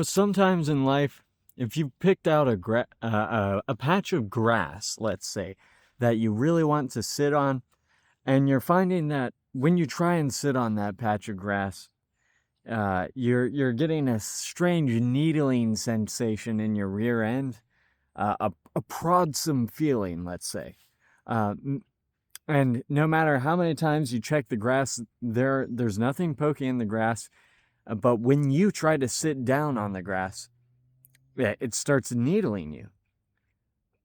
Sometimes in life, if you picked out a patch of grass, let's say, that you really want to sit on, and you're finding that when you try and sit on that patch of grass, you're getting a strange needling sensation in your rear end, a prodsome feeling, let's say. Uh, and no matter how many times you check the grass, there's nothing poking in the grass. But when you try to sit down on the grass, yeah, it starts needling you.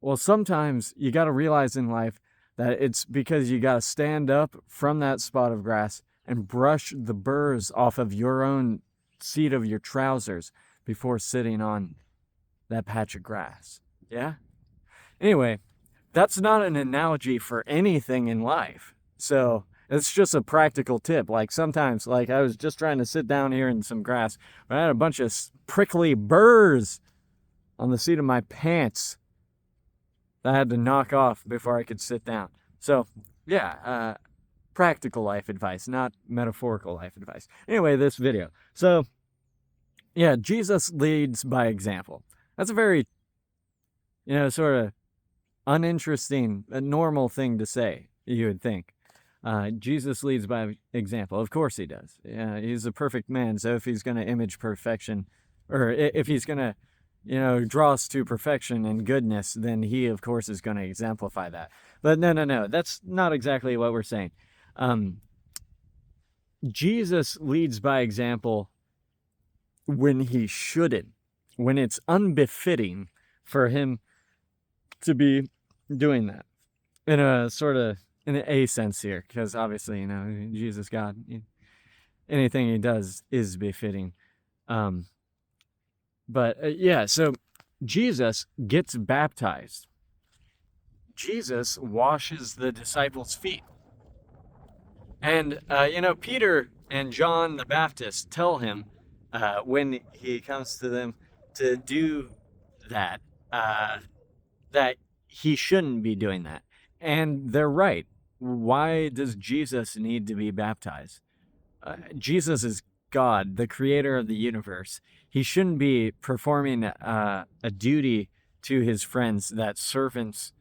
Well, sometimes you got to realize in life that it's because you got to stand up from that spot of grass and brush the burrs off of your own seat of your trousers before sitting on that patch of grass. Yeah? Anyway, that's not an analogy for anything in life. So it's just a practical tip. Like sometimes, like I was just trying to sit down here in some grass, but I had a bunch of prickly burrs on the seat of my pants that I had to knock off before I could sit down. So, yeah, practical life advice, not metaphorical life advice. Anyway, this video. So, yeah, Jesus leads by example. That's a very, sort of uninteresting, a normal thing to say, you would think. Jesus leads by example. Of course he does. He's a perfect man, so if he's going to image perfection, or if he's going to, draw us to perfection and goodness, then he, of course, is going to exemplify that. But no. That's not exactly what we're saying. Jesus leads by example when he shouldn't, when it's unbefitting for him to be doing that. In a sort of, in a sense here, because obviously, Jesus, God, anything he does is befitting. So Jesus gets baptized. Jesus washes the disciples' feet. And, Peter and John the Baptist tell him when he comes to them to do that, that he shouldn't be doing that. And they're right. Why does Jesus need to be baptized? Jesus is God, the creator of the universe. He shouldn't be performing a duty to his friends that servants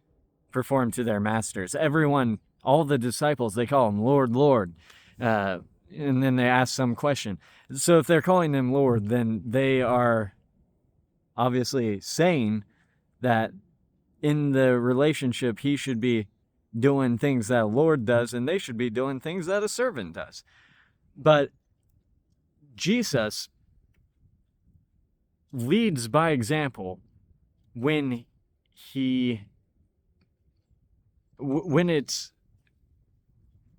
perform to their masters. Everyone, all the disciples, they call him Lord, Lord. And then they ask some question. So if they're calling him Lord, then they are obviously saying that in the relationship, he should be doing things that a Lord does, and they should be doing things that a servant does. But Jesus leads by example when it's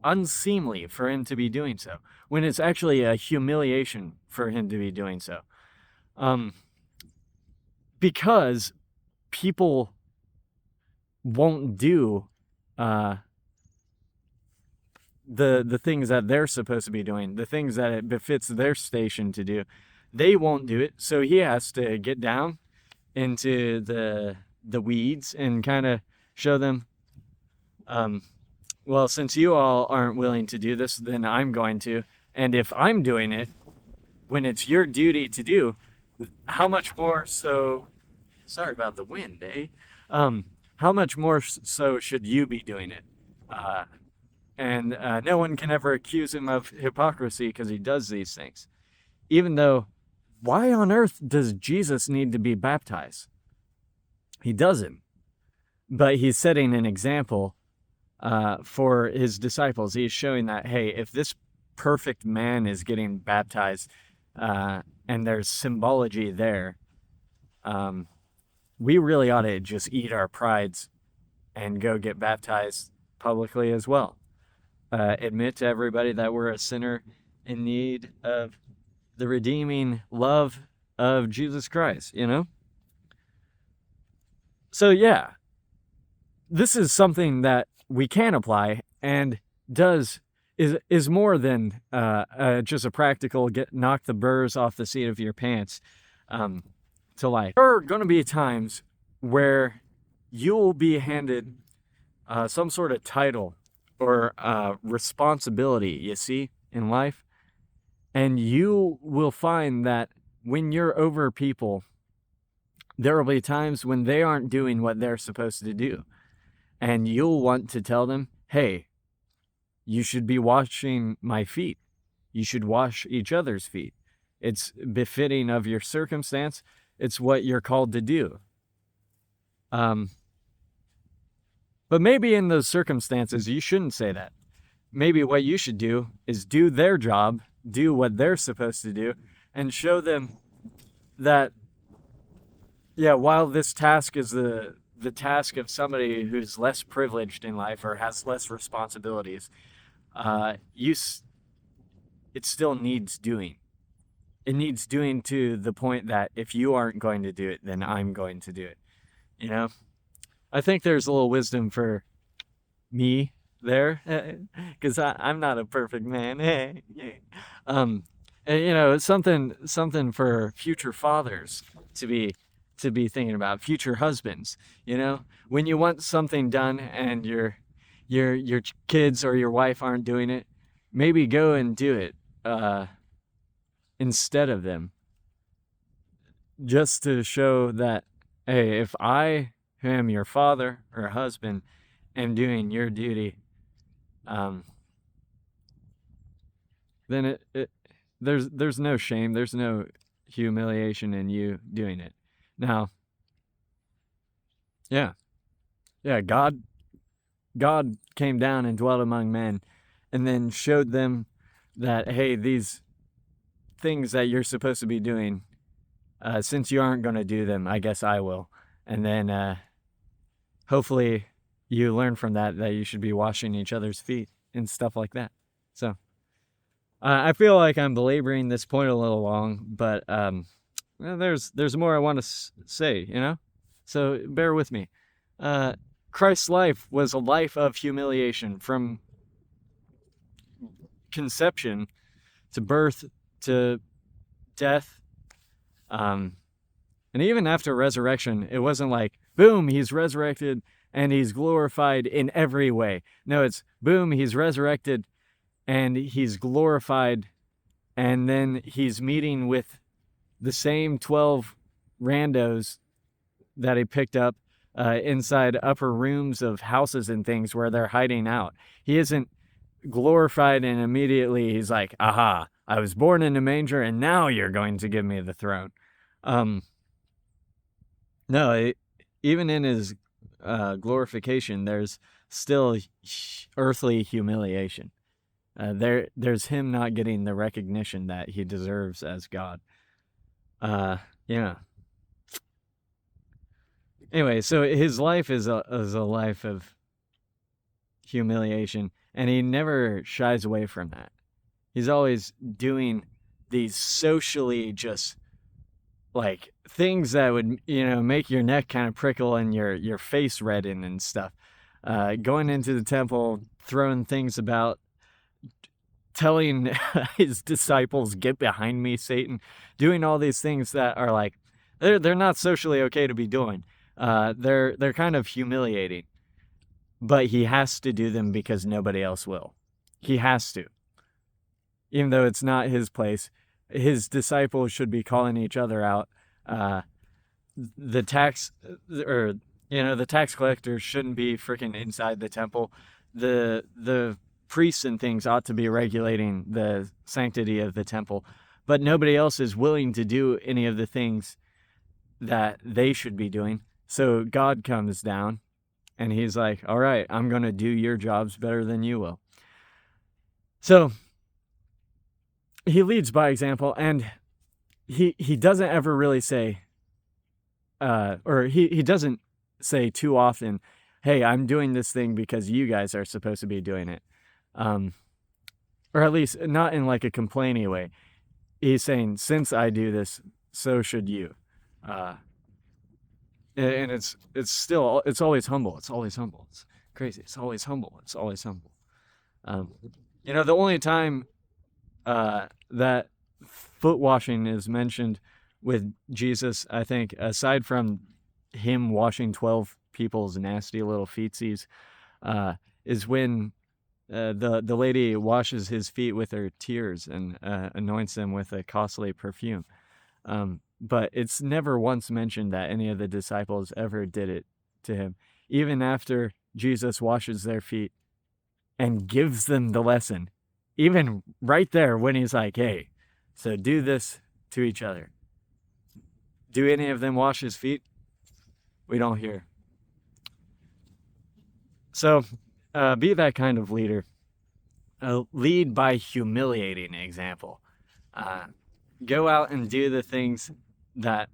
unseemly for him to be doing so, when it's actually a humiliation for him to be doing so. Because people won't do the things that they're supposed to be doing, the things that it befits their station to do. They won't do it, so he has to get down into the weeds and kind of show them, well, since you all aren't willing to do this, then I'm going to. And if I'm doing it, when it's your duty to do, how much more so, sorry about the wind, eh? How much more so should you be doing it? And no one can ever accuse him of hypocrisy because he does these things. Even though, why on earth does Jesus need to be baptized? He doesn't. But he's setting an example for his disciples. He's showing that, hey, if this perfect man is getting baptized and there's symbology there, we really ought to just eat our prides and go get baptized publicly as well. Admit to everybody that we're a sinner in need of the redeeming love of Jesus Christ, So yeah, this is something that we can apply and is more than just a practical knock the burrs off the seat of your pants to life. There are going to be times where you'll be handed some sort of title or responsibility, you see, in life. And you will find that when you're over people, there will be times when they aren't doing what they're supposed to do. And you'll want to tell them, hey, you should be washing my feet. You should wash each other's feet. It's befitting of your circumstance. It's what you're called to do. But maybe in those circumstances, you shouldn't say that. Maybe what you should do is do their job, do what they're supposed to do, and show them that, yeah, while this task is the task of somebody who's less privileged in life or has less responsibilities, it still needs doing. It needs doing to the point that if you aren't going to do it, then I'm going to do it. You know, I think there's a little wisdom for me there, because I'm not a perfect man. And it's something for future fathers to be thinking about, future husbands. When you want something done and your kids or your wife aren't doing it, maybe go and do it instead of them, just to show that, hey, if I, who am your father or husband, am doing your duty, then there's no shame, there's no humiliation in you doing it. Now, yeah, God came down and dwelt among men, and then showed them that, hey, these things that you're supposed to be doing, since you aren't going to do them, I guess I will. And then hopefully you learn from that you should be washing each other's feet and stuff like that. So I feel like I'm belaboring this point a little long, but there's more I want to say, so bear with me. Christ's life was a life of humiliation, from conception to birth to death, and even after resurrection. It wasn't like, boom, he's resurrected and he's glorified in every way. No, it's boom, he's resurrected and he's glorified, and then he's meeting with the same 12 randos that he picked up inside upper rooms of houses and things where they're hiding out. He isn't glorified and immediately he's like, aha, I was born in a manger and now you're going to give me the throne. No, even in his glorification, there's still earthly humiliation. There's him not getting the recognition that he deserves as God. Anyway, so his life is a life of humiliation, and he never shies away from that. He's always doing these socially just like things that would, make your neck kind of prickle and your face redden and stuff. Going into the temple, throwing things about, telling his disciples, "Get behind me, Satan," doing all these things that are like, they're not socially okay to be doing. They're kind of humiliating, but he has to do them because nobody else will. He has to. Even though it's not his place, his disciples should be calling each other out. The tax collectors shouldn't be freaking inside the temple. The priests and things ought to be regulating the sanctity of the temple, but nobody else is willing to do any of the things that they should be doing. So God comes down and he's like, all right, I'm going to do your jobs better than you will. So he leads by example, and he doesn't ever really say, he doesn't say too often, hey, I'm doing this thing because you guys are supposed to be doing it. Or at least not in like a complaining way. He's saying, since I do this, so should you. And it's always humble. It's always humble. It's crazy. It's always humble. It's always humble. The only time that foot washing is mentioned with Jesus, I think, aside from him washing 12 people's nasty little feetsies, is when the lady washes his feet with her tears and anoints them with a costly perfume. But it's never once mentioned that any of the disciples ever did it to him. Even after Jesus washes their feet and gives them the lesson, even right there when he's like, hey, so do this to each other. Do any of them wash his feet? We don't hear. So be that kind of leader. Lead by humiliating example. Go out and do the things that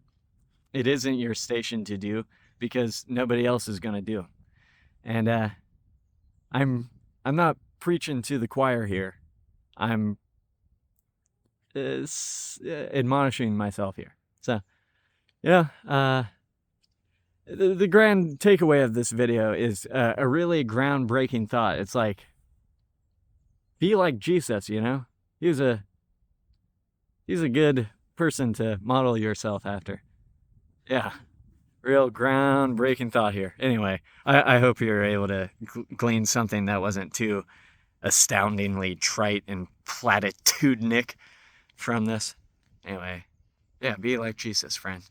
it isn't your station to do because nobody else is going to do. And I'm not preaching to the choir here. I'm admonishing myself here. So, the grand takeaway of this video is a really groundbreaking thought. It's like, be like Jesus, you know? He's a good person to model yourself after. Yeah, real groundbreaking thought here. Anyway, I hope you're able to glean something that wasn't too astoundingly trite and platitudinic from this. Anyway, yeah, be like Jesus, friend.